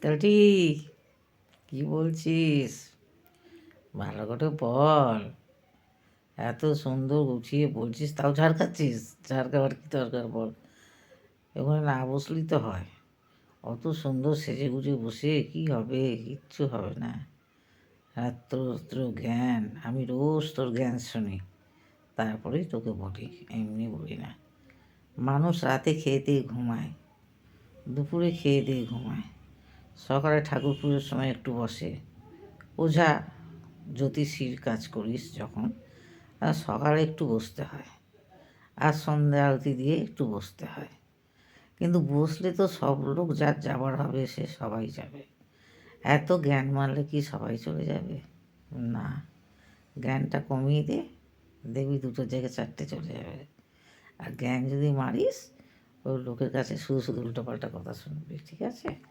তাটি কি বলছিস? ভালো করে বল। এত সুন্দর গুছিয়ে বলছিস, তাও ঝাড় খাচ্ছিস? ঝাড় খাবার কি দরকার বল? ওখানে না বসলেই তো হয়। অত সুন্দর সেজে গুজে বসে কি হবে? কিচ্ছু হবে না। এত তোর জ্ঞান, আমি রোজ তোর জ্ঞান শুনি, তারপরেই তোকে বলি, এমনি বলি না। মানুষ রাতে খেয়ে দিয়ে ঘুমায়, দুপুরে খেয়ে দিয়ে ঘুমায়, সকালে ঠাকুর পুজোর সময় একটু বসে। ওঝা জ্যোতিষীর কাজ করিস যখন, আর সকালে একটু বসতে হয়, আর সন্ধ্যা আরতি দিয়ে একটু বসতে হয়। কিন্তু বসলে তো সব লোক যার যাবার হবে সে সবাই যাবে। এত জ্ঞান মারলে কি সবাই চলে যাবে? না, জ্ঞানটা কমিয়ে দে, দেখবি দুটোর জায়গায় চারটে চলে যাবে। আর জ্ঞান যদি মারিস, ওই লোকের কাছে শুধু শুধু উল্টোপাল্টা কথা শুনবি, ঠিক আছে?